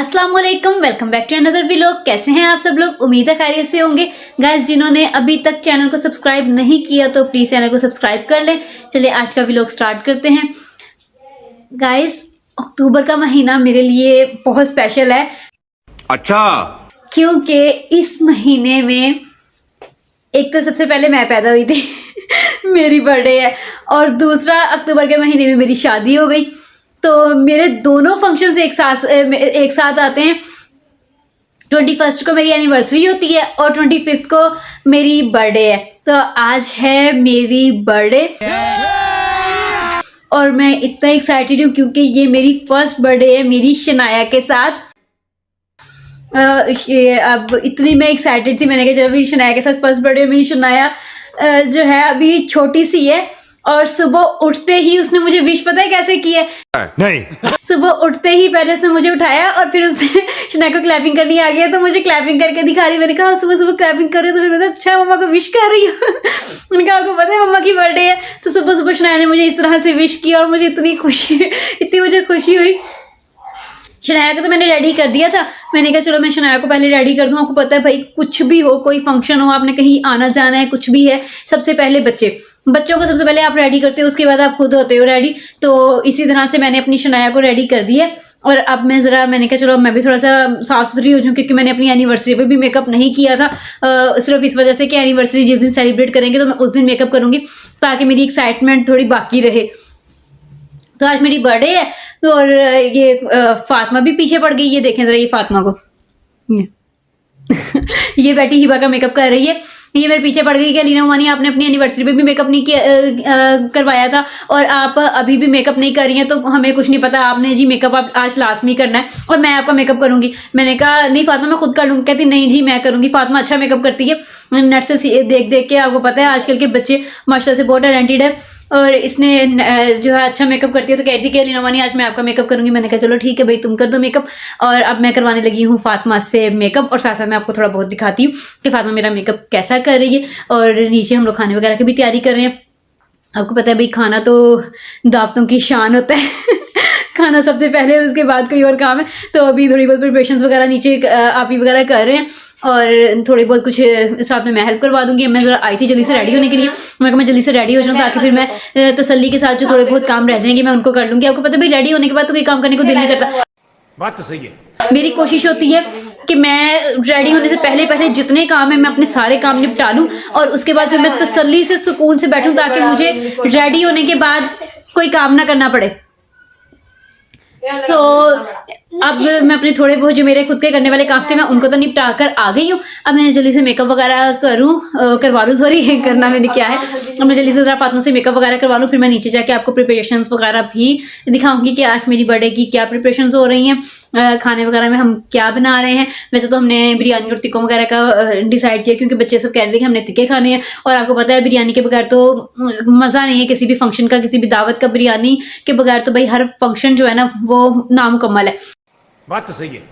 अस्सलाम वालेकुम, welcome back to another vlog. कैसे हैं आप सब लोग? उम्मीद है खैरियत से होंगे। गाइस, जिन्होंने अभी तक चैनल को सब्सक्राइब नहीं किया तो प्लीज चैनल को सब्सक्राइब कर लें। चलिए आज का व्लॉग स्टार्ट करते हैं। गाइस, अक्टूबर का महीना मेरे लिए बहुत स्पेशल है। अच्छा, क्योंकि इस महीने में एक तो सबसे पहले मैं पैदा हुई थी मेरी बर्थडे है, और दूसरा अक्टूबर के महीने में मेरी शादी हो गई। तो मेरे दोनों फंक्शंस एक साथ आते हैं। 21 को मेरी एनिवर्सरी होती है और 25 को मेरी बर्थडे है। तो आज है मेरी बर्थडे और मैं इतना एक्साइटेड हूँ क्योंकि ये मेरी फर्स्ट बर्थडे है मेरी शनाया के साथ। अब इतनी मैं एक्साइटेड थी, मैंने कहा चलो मेरी शनाया के साथ फर्स्ट बर्थडे। मेरी शनाया जो है अभी छोटी सी है और सुबह उठते ही उसने मुझे विश, पता है कैसे की है? नहीं। सुबह उठते ही पहले उसने मुझे उठाया और फिर उसने शनाया को क्लैपिंग करनी आ गया तो मुझे क्लैपिंग करके दिखा रही। मैंने कहा सुबह सुबह क्लैपिंग कर रही है, तो मैंने कहा अच्छा मम्मा को विश कर रही हूँ मैंने कहा आपको पता है मम्मा की बर्थडे है? तो सुबह सुबह शनाया ने मुझे इस तरह से विश किया और मुझे इतनी मुझे खुशी हुई। शनाया को तो मैंने रेडी कर दिया था। मैंने कहा चलो मैं शनाया को पहले रेडी कर दूं। आपको पता है भाई, कुछ भी हो, कोई फंक्शन हो, आपने कहीं आना जाना है, कुछ भी है, सबसे पहले बच्चों को सबसे पहले आप रेडी करते हो, उसके बाद आप खुद होते हो रेडी। तो इसी तरह से मैंने अपनी शनाया को रेडी कर दिया। और अब मैंने कहा चलो मैं भी थोड़ा सा साफ सुथरी हो जाऊँ, क्योंकि मैंने अपनी एनिवर्सरी पे भी मेकअप नहीं किया था, सिर्फ इस वजह से कि एनिवर्सरी जिस दिन सेलिब्रेट करेंगे तो मैं उस दिन मेकअप करूँगी ताकि मेरी एक्साइटमेंट थोड़ी बाकी रहे। तो आज मेरी बर्थडे है और ये फातिमा भी पीछे पड़ गई। ये देखें जरा, ये फातिमा को ये बैठी हिबा का मेकअप कर रही है। ये मेरे पीछे पड़ गई कि अलीना उमानी आपने अपनी एनिवर्सरी पे भी मेकअप नहीं किया करवाया था और आप अभी भी मेकअप नहीं कर रही हैं, तो हमें कुछ नहीं पता। आपने जी मेकअप आप आज लास्ट में करना है और मैं आपका मेकअप करूंगी। मैंने कहा नहीं फातिमा मैं खुद कर लूँगी। कहती नहीं जी मैं करूँगी। फातिमा अच्छा मेकअप करती है, नेट से देख देख के। आपको पता है आजकल के बच्चे माशाल्लाह से बहुत टैलेंटेड है और इसने जो है अच्छा मेकअप करती है। तो कह रही थी कि अलीना उमानी आज मैं आपका मेकअप करूँगी। मैंने कहा चलो ठीक है भाई, तुम कर दो मेकअप। और अब मैं करवाने लगी हूँ फातिमा से मेकअप और साथ साथ मैं आपको थोड़ा बहुत दिखाती हूँ कि फातिमा मेरा मेकअप कैसा कर रही है। और नीचे हम लोग खाने वगैरह की भी तैयारी कर रहे हैं। आपको पता है भाई, खाना तो दावतों की शान होता है खाना सबसे पहले, उसके बाद कोई और काम है। तो अभी थोड़ी बहुत प्रिपरेशंस वगैरह नीचे आप ही वगैरह कर रहे हैं और थोड़ी बहुत कुछ साथ में मैं हेल्प करवा दूंगी। मैं ज़रा आई थी जल्दी से रेडी होने के लिए। मैं जल्दी से रेडी हो जाऊँ ताकि फिर मैं तसल्ली के साथ जो थोड़े बहुत काम रह जाएंगे मैं उनको कर लूँगी। आपको पता है भाई, रेडी होने के बाद तो कोई काम करने को दिल नहीं करता। बात तो सही है। मेरी कोशिश होती है कि मैं रेडी होने से पहले जितने काम है मैं अपने सारे काम निपटा लूँ और उसके बाद फिर मैं तसल्ली से सुकून से बैठूँ ताकि मुझे रेडी होने के बाद कोई काम ना करना पड़े। अब मैं अपने थोड़े बहुत जो मेरे खुद के करने वाले काम थे मैं उनको तो निपटा कर आ गई हूँ। अब मैं जल्दी से मेकअप वगैरह करवा लूँ। सॉरी करना मैंने क्या है, अब मैं जल्दी से ज़रा फातिमा से मेकअप वगैरह करवा लूँ। फिर मैं नीचे जाके आपको प्रिपरेशंस वगैरह भी दिखाऊंगी कि आज मेरी बर्थडे की क्या प्रिपरेशंस हो रही हैं। खाने वगैरह में हम क्या बना रहे हैं। वैसे तो हमने बिरयानी और टिक्कों वगैरह का डिसाइड किया क्योंकि बच्चे सब कह रहे थे कि हमने टिक्के खाने हैं और आपको पता है बिरयानी के बगैर तो मज़ा नहीं है किसी भी फंक्शन का, किसी भी दावत का। बिरयानी के बगैर तो भाई हर फंक्शन जो है ना वो नामुकम्मल है। बात तो सही है।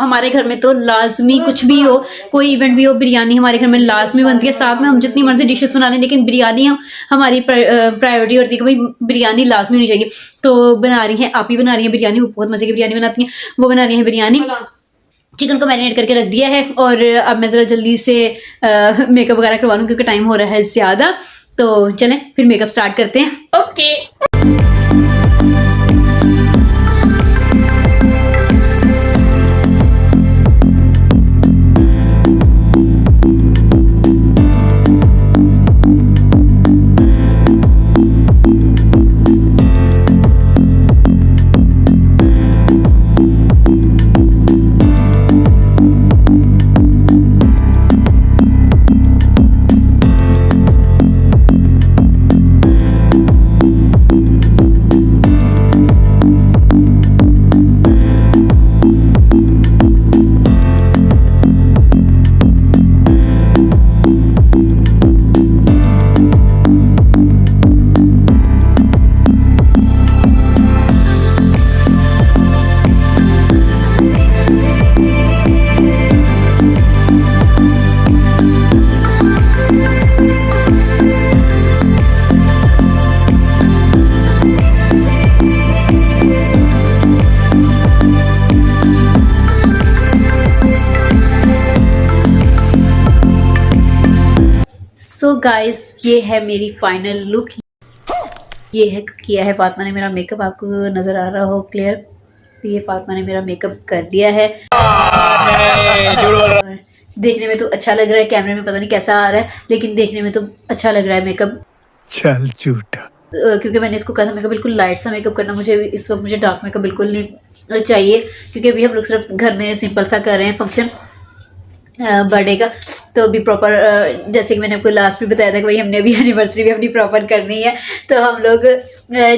हमारे घर में तो लाजमी कुछ भी हो, कोई इवेंट भी हो, बिरयानी हमारे घर में लाजमी बनती है। साथ में हम जितनी मर्जी डिशेस बना लें लेकिन बिरयानी हमारी प्रायोरिटी होती है कि भाई बिरयानी लाजमी होनी चाहिए। तो बना रही हैं, आप ही बना रही हैं बिरयानी, वो बहुत मज़े की बिरयानी बनाती हैं। वो बना रही हैं बिरयानी, चिकन को मैरिनेट करके रख दिया है और अब मैं ज़रा जल्दी से मेकअप वगैरह करवा लूँ क्योंकि टाइम हो रहा है ज़्यादा। तो चलें फिर मेकअप स्टार्ट करते हैं। ओके। गाइस ये है मेरी फाइनल लुक। ये है किया है फातिमा ने मेरा मेकअप, आपको नज़र आ रहा हो क्लियर। तो ये फातिमा ने मेरा मेकअप कर दिया है। देखने में तो अच्छा लग रहा है, कैमरे में पता नहीं कैसा आ रहा है, लेकिन देखने में तो अच्छा लग रहा है मेकअप। चल झूठा। क्योंकि मैंने इसको कहा था मेकअप बिल्कुल लाइट सा मेकअप करना, मुझे इस वक्त मुझे डार्क मेकअप बिल्कुल नहीं चाहिए, क्योंकि अभी हम लोग सिर्फ घर में सिंपल सा कर रहे हैं फंक्शन बर्थडे का। तो अभी प्रॉपर जैसे कि मैंने आपको लास्ट में बताया था कि भाई हमने अभी एनिवर्सरी भी अपनी प्रॉपर करनी है। तो हम लोग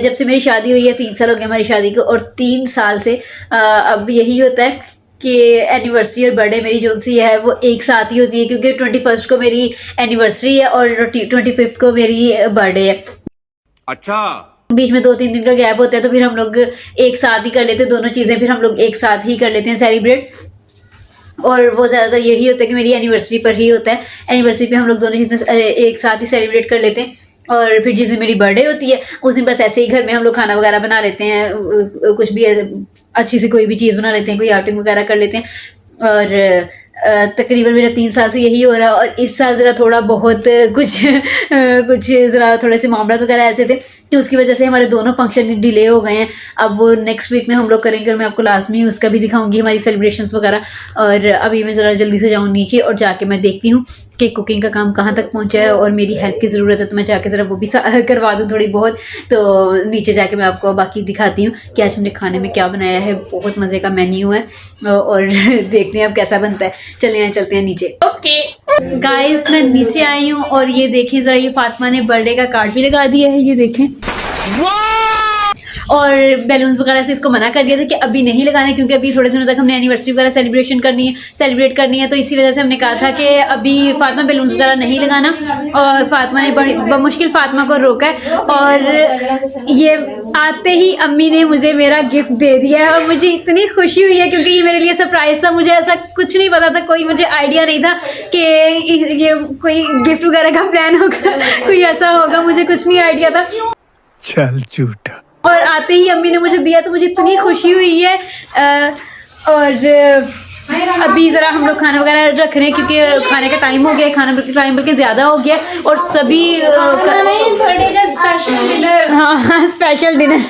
जब से मेरी शादी हुई है 3 साल हो गए हमारी शादी को, और 3 साल से अब यही होता है कि एनिवर्सरी और बर्थडे मेरी जो सी है वो एक साथ ही होती है, क्योंकि 21st को मेरी एनिवर्सरी है और 25th को मेरी बर्थडे है। अच्छा, बीच में 2-3 दिन का गैप होता है, तो फिर हम लोग एक साथ ही कर लेते हैं दोनों चीज़ें, फिर हम लोग एक साथ ही कर लेते हैं सेलिब्रेट। और वो ज़्यादातर यही होता है कि मेरी एनिवर्सरी पर ही होता है, एनिवर्सरी पे हम लोग दोनों चीज़ें एक साथ ही सेलिब्रेट कर लेते हैं। और फिर जिस दिन मेरी बर्थडे होती है उस दिन बस ऐसे ही घर में हम लोग खाना वगैरह बना लेते हैं, कुछ भी अच्छी सी कोई भी चीज़ बना लेते हैं, कोई आउटिंग वगैरह कर लेते हैं। और तकरीबन मेरा 3 साल से यही हो रहा है। और इस साल ज़रा थोड़ा बहुत कुछ ज़रा थोड़े से मामला वगैरह ऐसे थे कि उसकी वजह से हमारे दोनों फंक्शन डिले हो गए हैं। अब वो नेक्स्ट वीक में हम लोग करेंगे और मैं आपको लास्ट में उसका भी दिखाऊंगी हमारी सेलिब्रेशंस वगैरह। और अभी मैं ज़रा जल्दी से जाऊँ नीचे और जाके मैं देखती हूँ कि कुकिंग का काम कहाँ तक पहुँचा है, और मेरी हेल्प की ज़रूरत है तो मैं जाके ज़रा वो भी करवा दूँ थोड़ी बहुत। तो नीचे जाके मैं आपको बाकी दिखाती हूँ कि आज हमने खाने में क्या बनाया है। बहुत मज़े का मेन्यू है और देखते हैं अब कैसा बनता है। चलते हैं नीचे। ओके गाइस, मैं नीचे आई हूँ और ये देखिए ज़रा, ये फातिमा ने बर्थडे का कार्ड भी लगा दिया है, ये देखें। और बैलून्स वगैरह से इसको मना कर दिया था कि अभी नहीं लगाने, क्योंकि अभी थोड़े दिनों तक हमने एनिवर्सरी वगैरह सेलिब्रेट करनी है। तो इसी वजह से हमने कहा था कि अभी फातिमा बैलून्स वगैरह नहीं लगाना। और फातिमा ने बड़ी मुश्किल फातिमा को रोका है, और ये आते ही अम्मी ने मुझे मेरा गिफ्ट दे दिया है। और मुझे इतनी खुशी हुई है क्योंकि ये मेरे लिए सरप्राइज़ था, मुझे ऐसा कुछ नहीं पता था, कोई मुझे आइडिया नहीं था कि ये कोई गिफ्ट वगैरह का प्लान होगा, कोई ऐसा होगा, मुझे कुछ नहीं आइडिया था। चल झूठा। और आते ही अम्मी ने मुझे दिया तो मुझे इतनी खुशी हुई है। और अभी ज़रा हम लोग खाना वगैरह रख रहे हैं, क्योंकि खाने का टाइम हो गया है, खाना का टाइम बल्कि ज़्यादा हो गया है। और सभी बर्थडे का स्पेशल डिनर, हाँ स्पेशल डिनर।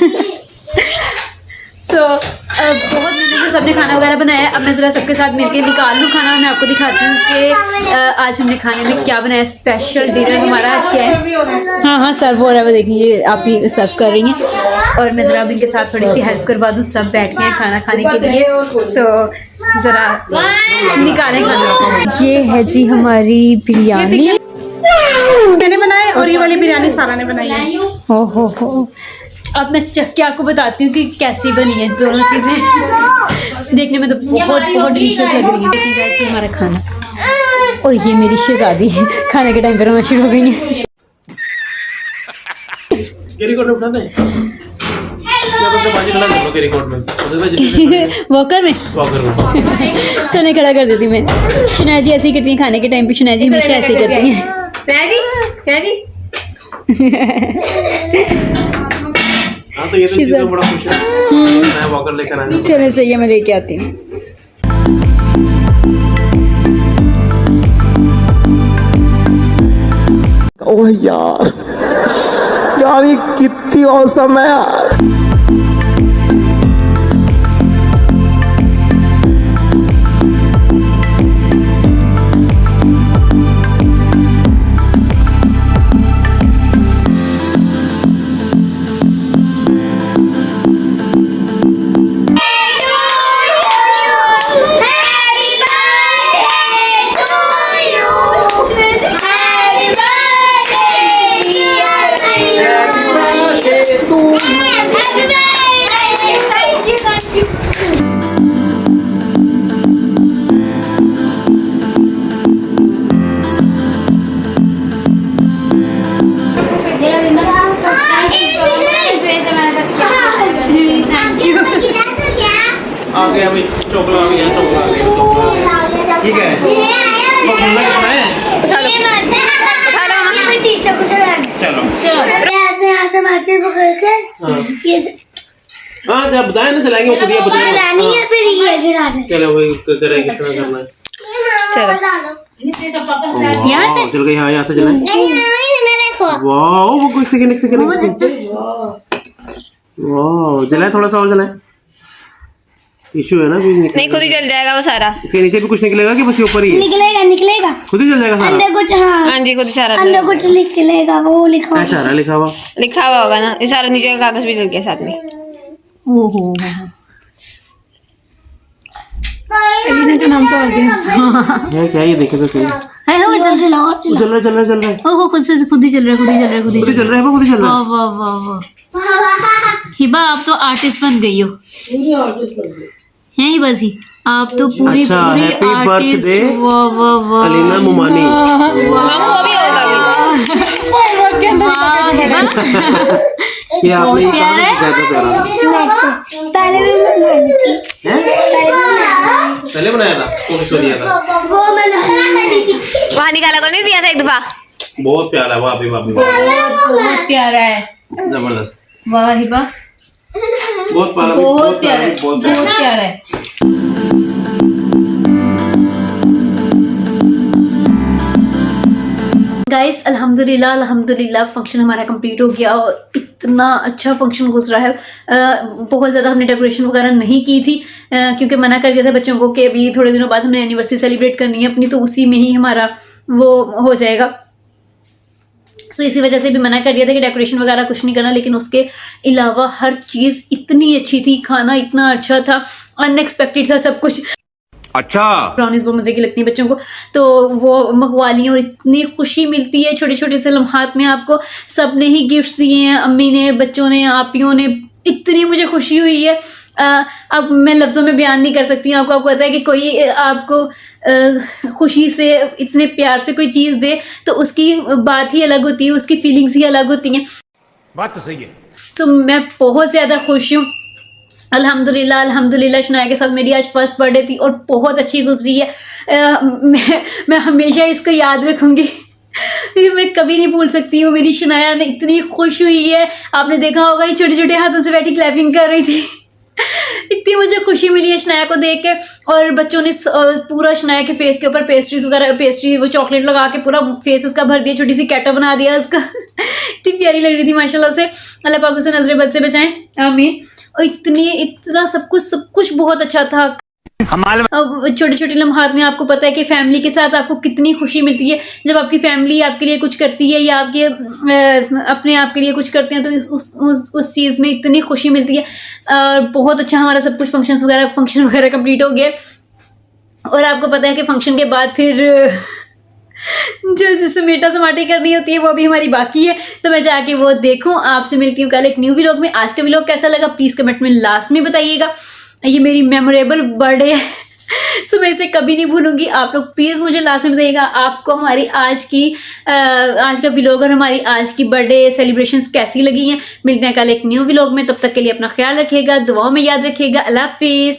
सो बहुत मेहनत से सबने खाना वगैरह बनाया है। अब मैं ज़रा सबके साथ मिलके निकाल लूँ खाना और मैं आपको दिखाती हूँ कि आज हमने खाने में क्या बनाया। स्पेशल डिनर हमारा आज क्या है। हाँ सर्व हो रहा है, वो देखिए आप ही सर्व कर रही हैं। और मैं ज़रा अब इनके साथ थोड़ी सी हेल्प करवा दूँ। सब बैठ गए हैं खाना खाने के लिए, तो ज़रा निकालें खाना। ये है जी हमारी बिरयानी, मैंने बनाया, और ये वाली बिरयानी सारा ने बनाई है। हो। अब मैं चख के आपको बताती हूँ कि कैसी बनी है दोनों चीज़ें। देखने में तो बहुत डिलीशियस लग रही है। देखिए हमारा खाना, और ये मेरी शहजादी खाने के टाइम पर रोना शुरू हो गई है। वॉकर में चलने खड़ा कर देती मैं। शनाया जी ऐसे ही करती हैं खाने के टाइम पे, शनाया जी हमेशा ऐसे ही करती हैं। हाँ तो ये तो चीज़ में बड़ा खुश है। मैं वॉकर लेकर आनी। चलो सही है, मैं लेके आती हूँ। ओह यार ये कितनी औसम है यार। आ गया भाई, चोकला आ गया, ठीक है। तो मुन्ना कितना है? हाँ जब बताए ना चलाएंगे, वो खुद बताएंगे। चलो भाई करेंगे, कितना करना है। यहाँ से चल गई, हाँ यहाँ से चलाए। वाह वो एक सेकंड वाह, जलाए थोड़ा सा और जलाए। इशू है ना, कुछ नहीं खुद ही जल जाएगा वो सारा। इसके नीचे भी कुछ निकलेगा कि बस ये ऊपर ही है? निकलेगा खुद ही जल जाएगा सारा? अंदर कुछ, हाँ हाँ जी खुद ही सारा अंदर कुछ निकलेगा, वो लिखा क्या होगा। सारा लिखा हुआ? लिखा हुआ होगा ना, ये सारा नीचे का कागज भी जल गया साथ में। ओहो एलिना का नाम तो आ गया। है क्या, ये देखे तो सही। है हो और चलाओ, और चलाओ। चल रहा है। ओहो खुद ही चल रहा है खुद ही चल रहा है। वाह वाह वाह वाह। हिबा आप तो आर्टिस्ट बन गई हो। हैं हिबा जी, आप तो पूरी अच्छा, पूरी हैप्पी आर्टिस्ट। बर्थडे वाह वाह वाह। अलीना मुमानी। मामू वो भी होगा अभी। वाह हिबा ये आपने बहुत प्यारा है। ज्यादा प्यारा पहले भी बनाई थी। है? पहले बनाया था तो किसको दिया था? वो मैंने वहाँ निकाला को नहीं दिया था एक दफा? बहुत प्यारा है, वापी बहुत प्यारा है। जबरदस्त, वाह हिबा बहुत प्यारा, बहुत प्यारा है, बहुत बहुत प्यारा है। गाइस अल्हम्दुलिल्लाह फंक्शन हमारा कंप्लीट हो गया और इतना अच्छा फंक्शन गुजरा है। बहुत ज़्यादा हमने डेकोरेशन वगैरह नहीं की थी क्योंकि मना कर दिया था बच्चों को कि अभी थोड़े दिनों बाद हमने एनिवर्सरी सेलिब्रेट करनी है अपनी, तो उसी में ही हमारा वो हो जाएगा। सो इसी वजह से भी मना कर दिया था कि डेकोरेशन वगैरह कुछ नहीं करना, लेकिन उसके अलावा हर चीज़ इतनी अच्छी थी, खाना इतना अच्छा था, अनएक्सपेक्टेड था सब कुछ। अच्छा ब्राउनीज बहुत मजे की लगती है बच्चों को, तो वो मंगवा ली और इतनी खुशी मिलती है छोटे छोटे से लम्हात में। आपको सब ने ही गिफ्ट्स दिए हैं, अम्मी ने, बच्चों ने, आपियों ने, इतनी मुझे खुशी हुई है। अब मैं लफ्ज़ों में बयान नहीं कर सकती हूँ। आपको पता है कि कोई आपको खुशी से इतने प्यार से कोई चीज़ दे तो उसकी बात ही अलग होती है, उसकी फीलिंग्स ही अलग होती हैं। बात तो सही है। तो मैं बहुत ज़्यादा खुश हूँ अल्हम्दुलिल्लाह। शनाया के साथ मेरी आज फर्स्ट बर्थडे थी और बहुत अच्छी गुजरी है। मैं हमेशा इसको याद रखूँगी क्योंकि मैं कभी नहीं भूल सकती हूँ। मेरी शनाया ने इतनी खुश हुई है, आपने देखा होगा ये छोटे छोटे हाथों से बैठी क्लैपिंग कर रही थी। इतनी मुझे खुशी मिली है शनाया को देख के। और बच्चों ने पूरा शनाया के फेस के ऊपर पेस्ट्री वो चॉकलेट लगा के पूरा फेस उसका भर दिया, छोटी सी कैटअप बना दिया उसका। इतनी प्यारी लग रही थी माशाल्लाह से। अल्लाह पाक उसे नजरे बद से बचाएं, आमीन। और इतना सब कुछ बहुत अच्छा था। अब छोटे छोटे लम्हात में आपको पता है कि फैमिली के साथ आपको कितनी खुशी मिलती है जब आपकी फैमिली आपके लिए कुछ करती है या आपके अपने आप के लिए कुछ करते हैं, तो उस चीज़ में इतनी खुशी मिलती है। बहुत अच्छा हमारा सब कुछ फंक्शन वगैरह कंप्लीट हो गया। और आपको पता है कि फंक्शन के बाद फिर जो समेटा समाटी करनी होती है वो अभी हमारी बाकी है, तो मैं जाके वो देखूं। आपसे मिलती हूँ कल एक न्यू व्लॉग में। आज का व्लॉग कैसा लगा प्लीज़ कमेंट में लास्ट में बताइएगा। ये मेरी मेमोरेबल बर्थडे है सो मैं इसे कभी नहीं भूलूंगी। आप लोग प्लीज़ मुझे लास्ट में बताइएगा आपको हमारी आज का व्लॉग और हमारी आज की बर्थडे सेलिब्रेशंस कैसी लगी हैं। मिलते हैं कल एक न्यू व्लॉग में, तब तक के लिए अपना ख्याल रखिएगा, दुआओं में याद रखिएगा। अल्लाह हाफिज़।